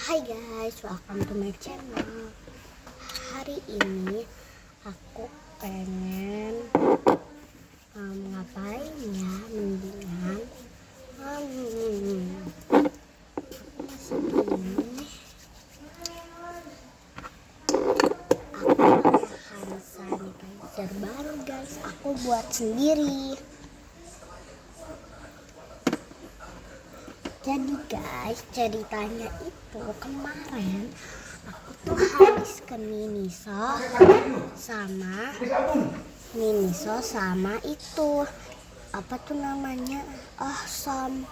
Hai guys, welcome to my channel. Hari ini aku pengen ngapain ya, mendingan aku masih ini aku akan sanitizer baru guys, aku buat sendiri. Jadi guys, ceritanya itu kemarin aku tuh habis ke Miniso sama itu apa tuh namanya, Awesome.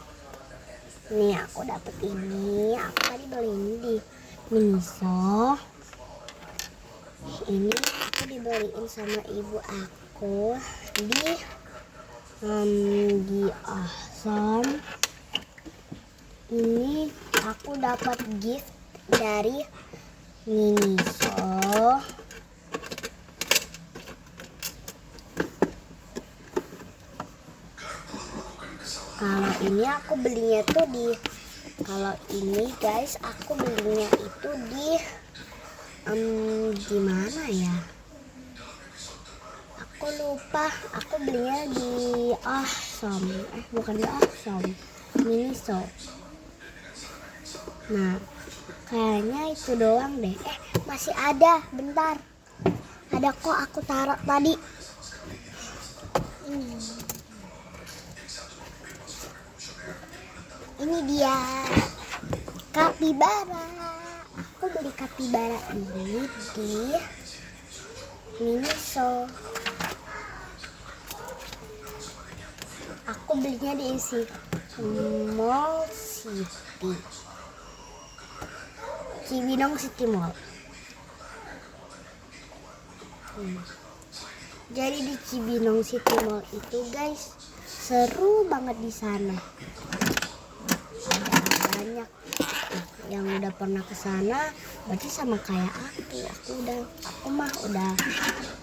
Nih aku dapet ini, aku tadi beli ini di Miniso. Ini aku dibeliin sama ibu aku di Awesome. Ini aku dapat gift dari Miniso. Kalau ini aku belinya tuh kalau ini guys aku belinya itu di mana ya? Aku lupa. Aku belinya di Awesome. Bukan di Awesome, Miniso. Nah, kayaknya itu doang deh. Masih ada, bentar. Ada kok, aku taruh tadi. Ini dia, kapibara. Aku beli kapibara ini di Miniso. Aku belinya di Mall City, Cibinong City Mall. Jadi di Cibinong City Mall itu guys, seru banget di sana. Ada banyak yang udah pernah ke sana, berarti sama kayak aku. Aku mah udah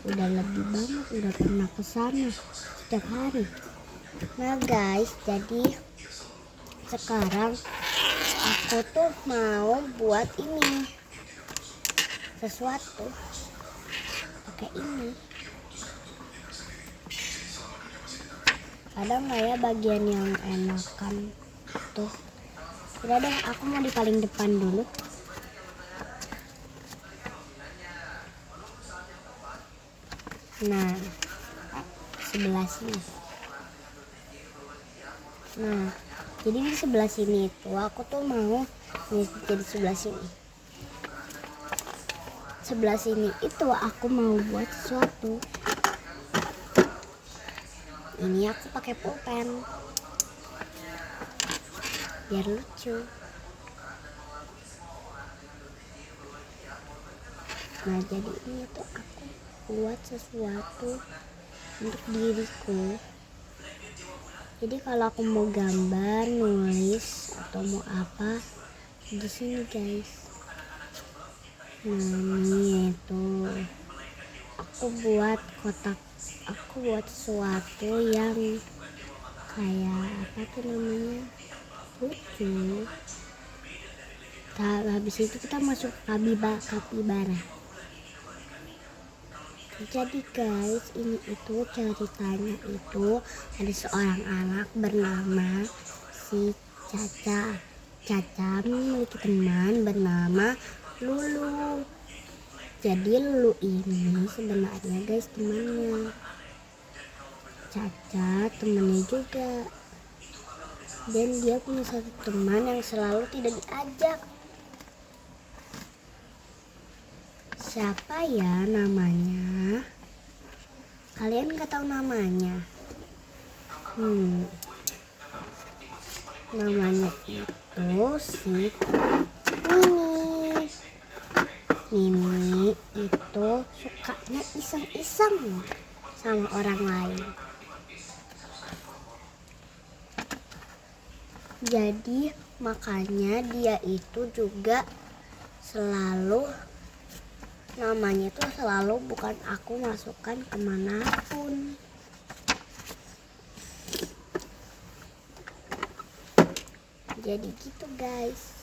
lebih banget, udah pernah ke sana setiap hari. Nah guys, jadi sekarang aku tuh mau buat ini sesuatu pakai ini. Ada nggak ya bagian yang enakan tuh? Udah deh, aku mau di paling depan dulu. Nah, sebelah sini. Nah, jadi di sebelah sini itu aku tuh mau jadi sebelah sini. Sebelah sini itu aku mau buat sesuatu. Ini aku pakai pulpen biar lucu. Nah, jadi ini tuh aku buat sesuatu untuk diriku. Jadi kalau aku mau gambar, nulis atau mau apa di sini guys. Nah, ini tuh aku buat kotak. Aku buat sesuatu yang kayak apa tuh namanya, lucu. Habis itu kita masuk kapibara. Jadi guys, ini itu ceritanya itu ada seorang anak bernama si Caca. Caca memiliki teman bernama Lulu. Jadi Lulu ini sebenarnya guys temannya Caca, temannya juga. Dan dia punya satu teman yang selalu tidak diajak. Siapa ya namanya? Kalian nggak tahu namanya? Namanya itu si Mimi itu sukanya iseng-iseng sama orang lain. Jadi makanya dia itu juga selalu, namanya itu selalu bukan aku masukkan kemanapun. Jadi gitu guys.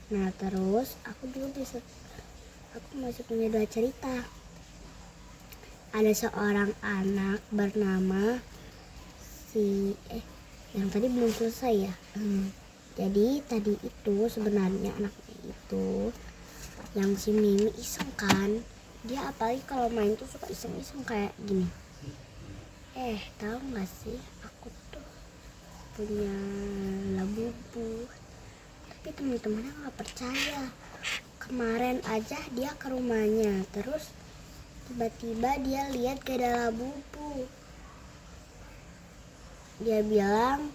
Nah terus aku masih punya 2 cerita. Ada seorang anak bernama yang tadi belum selesai ya. Jadi tadi itu sebenarnya anaknya itu yang si Mimi iseng kan. Dia apalagi kalau main tuh suka iseng-iseng kayak gini. Tahu nggak sih, aku tuh punya labubu. Tapi teman-temannya nggak percaya. Kemarin aja dia ke rumahnya, terus tiba-tiba dia lihat gak ada labubu. Dia bilang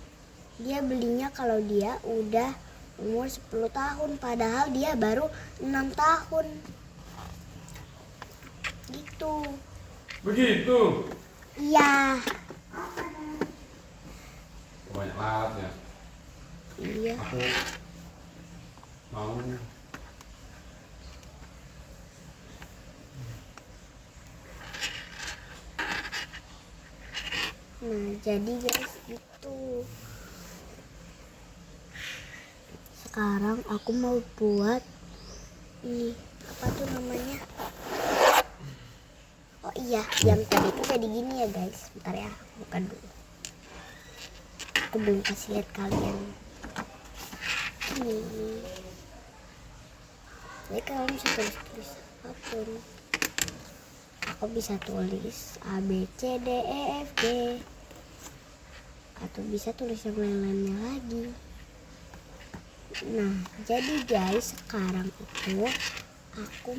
dia belinya kalau dia udah umur 10 tahun, padahal dia baru 6 tahun. Gitu. Begitu. Iya. Banyak lalat ya. Iya. Aku mau. Nah, jadi guys itu. Sekarang aku mau buat ini, apa tuh namanya? Oh iya, yang tadi itu jadi gini ya guys. Bentar ya, buka dulu. Aku belum kasih lihat kalian. Ini. Jadi kalian bisa tulis apapun. Aku bisa tulis A, B, C, D, E, F, G. Atau bisa tulis yang lain-lainnya lagi. Nah, jadi guys, sekarang itu aku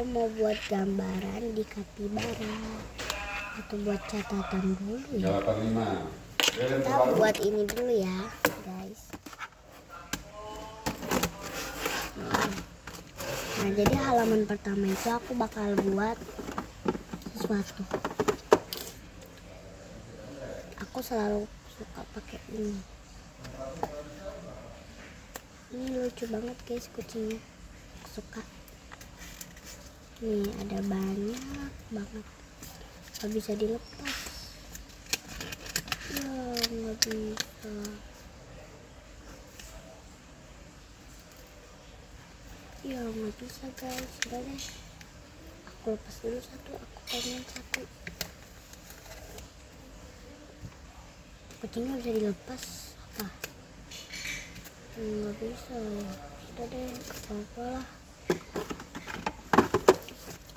mau buat gambaran di kapibara. Atau buat catatan dulu ya. 85. Kita buat ini dulu ya, guys. Nah, jadi halaman pertama itu aku bakal buat sesuatu. Aku selalu suka pakai ini. Ini lucu banget guys kucingnya. Aku suka. Nih ada banyak banget. Gak bisa dilepas. Ya nggak bisa. Ya nggak bisa guys. Udah deh. Aku lepas dulu satu. Aku pengen satu. Kucingnya bisa dilepas apa? Nggak bisa ya. Udah deh, apa-apa lah.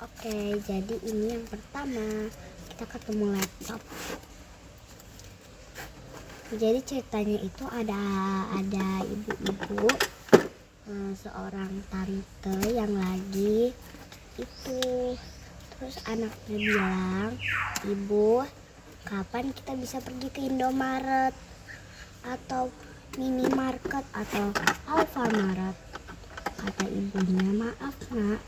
Oke, jadi ini yang pertama. Kita ketemu laptop. Jadi ceritanya itu ada ibu-ibu, seorang tante yang lagi itu. Terus anaknya bilang, "Ibu, kapan kita bisa pergi ke Indomaret atau minimarket atau Alfamaret?" Kata ibunya, "Maaf nak,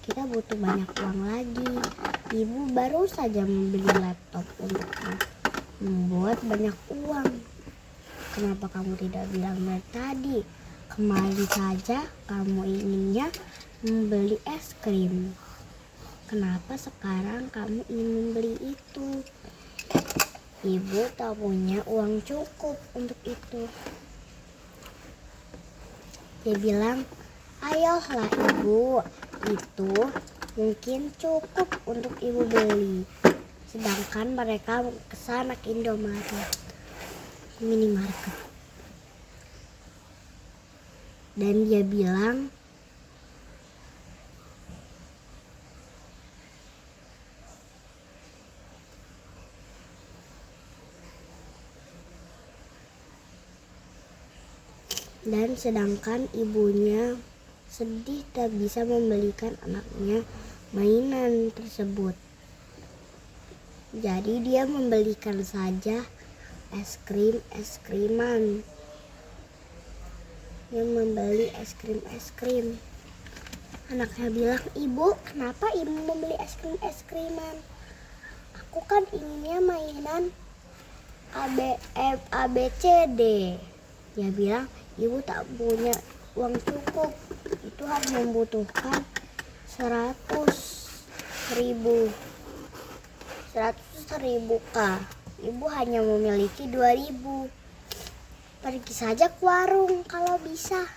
kita butuh banyak uang lagi. Ibu baru saja membeli laptop untuk membuat banyak uang. Kenapa kamu tidak bilang dari tadi? Kemarin saja kamu inginnya membeli es krim. Kenapa sekarang kamu ingin membeli itu? Ibu tak punya uang cukup untuk itu." Dia bilang, "Ayolah ibu, itu mungkin cukup untuk ibu beli." Sedangkan mereka kesana ke Indomaret, minimarket. Dan dia bilang, dan sedangkan ibunya sedih tak bisa membelikan anaknya mainan tersebut. Jadi dia membelikan saja es krim-kriman. Dia membeli es krim. Anaknya bilang, "Ibu, kenapa ibu membeli es krim-kriman? Aku kan inginnya mainan ABCD." Dia bilang, "Ibu tak punya uang cukup. Itu harus membutuhkan 100.000 Kak. Ibu hanya memiliki 2.000. Pergi saja ke warung kalau bisa.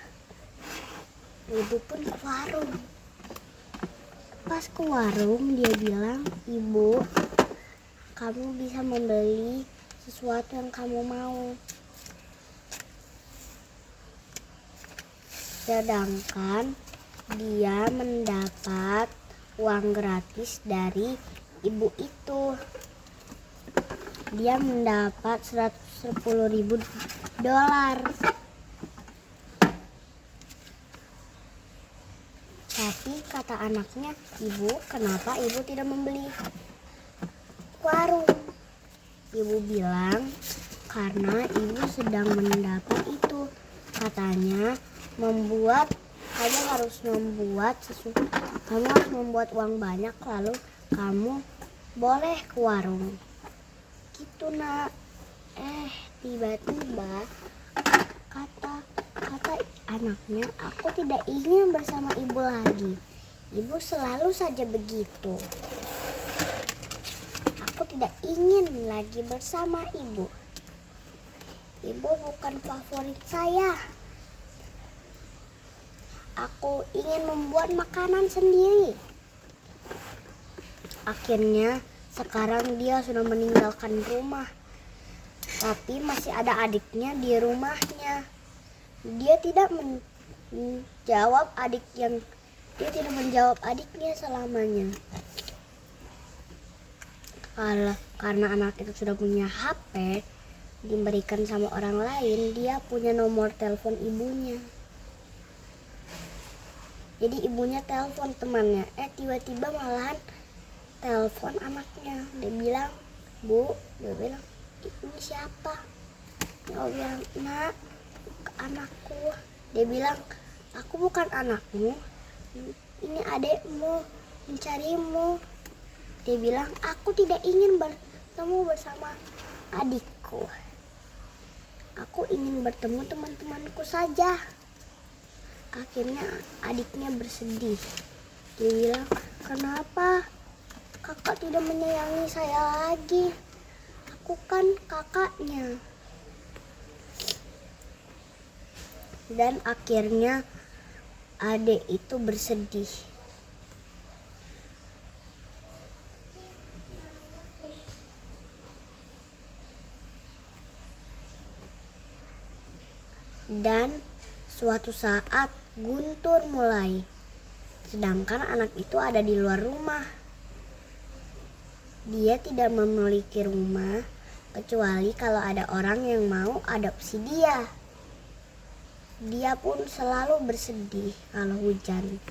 Ibu pun ke warung. Pas ke warung dia bilang, "Ibu, kamu bisa membeli sesuatu yang kamu mau." Sedangkan dia mendapat uang gratis dari ibu itu. Dia mendapat $110.000. Tapi kata anaknya, "Ibu, kenapa ibu tidak membeli warung?" Ibu bilang, "Karena ibu sedang mendapat itu." Katanya, kamu harus membuat sesuatu. Kamu harus membuat uang banyak, lalu kamu boleh ke warung. Gitu, Nak. Tiba-tiba kata anaknya, "Aku tidak ingin bersama ibu lagi. Ibu selalu saja begitu. Aku tidak ingin lagi bersama ibu. Ibu bukan favorit saya. Aku ingin membuat makanan sendiri." Akhirnya sekarang dia sudah meninggalkan rumah. Tapi masih ada adiknya di rumahnya. Dia tidak menjawab adiknya selamanya. Karena anak itu sudah punya HP, diberikan sama orang lain, dia punya nomor telepon ibunya. Jadi ibunya telepon temannya, tiba-tiba malahan telepon anaknya. Dia bilang, "Bu," dia bilang, "ini siapa?" Dia bilang, "Nak, anakku." Dia bilang, "Aku bukan anakmu, ini adekmu mencarimu." Dia bilang, "Aku tidak ingin bertemu bersama adikku. Aku ingin bertemu teman-temanku saja." Akhirnya adiknya bersedih. Dia bilang, "Kenapa kakak tidak menyayangi saya lagi? Aku kan kakaknya." Dan akhirnya adik itu bersedih. Dan suatu saat guntur mulai. Sedangkan anak itu ada di luar rumah. Dia tidak memiliki rumah kecuali kalau ada orang yang mau adopsi dia. Dia pun selalu bersedih kalau hujan.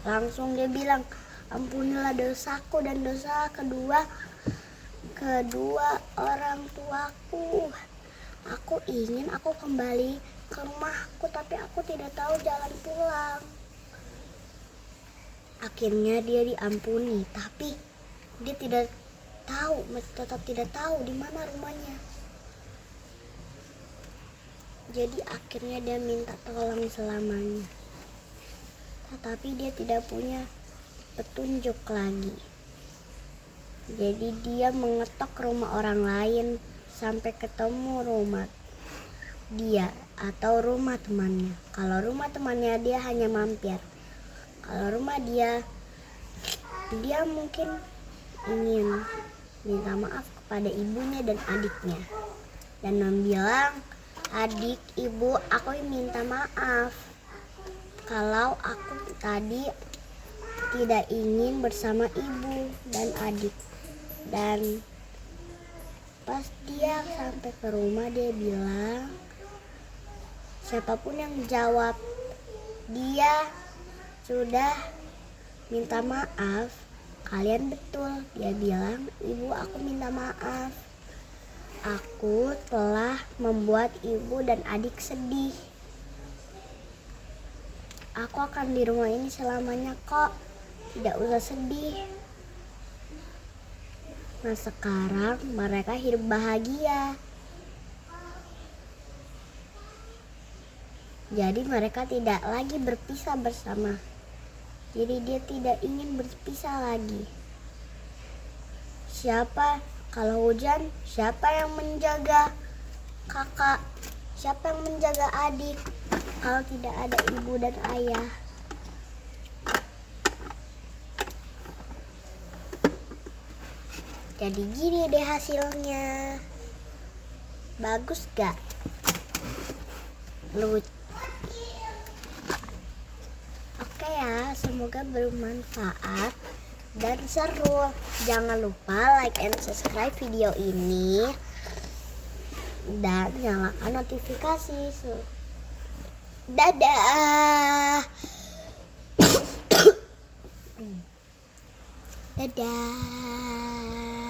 Langsung dia bilang, "Ampunilah dosaku dan dosa kedua orang tuaku. Aku ingin aku kembali ke rumahku, tapi aku tidak tahu jalan pulang." Akhirnya dia diampuni, tapi dia tetap tidak tahu di mana rumahnya. Jadi akhirnya dia minta tolong selamanya. Tetapi dia tidak punya petunjuk lagi. Jadi dia mengetok rumah orang lain sampai ketemu rumah dia atau rumah temannya. Kalau rumah temannya dia hanya mampir. Kalau rumah dia mungkin ingin minta maaf kepada ibunya dan adiknya. Dan bilang, "Adik, ibu, aku minta maaf kalau aku tadi tidak ingin bersama ibu dan adik." Dan pas dia sampai ke rumah dia bilang, siapapun yang jawab dia sudah minta maaf, kalian betul. Dia bilang, "Ibu, aku minta maaf. Aku telah membuat ibu dan adik sedih. Aku akan di rumah ini selamanya kok. Tidak usah sedih." Nah sekarang mereka hidup bahagia. Jadi mereka tidak lagi berpisah bersama. Jadi dia tidak ingin berpisah lagi. Kalau hujan, siapa yang menjaga kakak? Siapa yang menjaga adik? Kalau tidak ada ibu dan ayah. Jadi gini deh hasilnya. Bagus gak? Lucu. Oke ya, semoga bermanfaat dan seru. Jangan lupa like and subscribe video ini dan nyalakan notifikasi. Dadah. Dadah.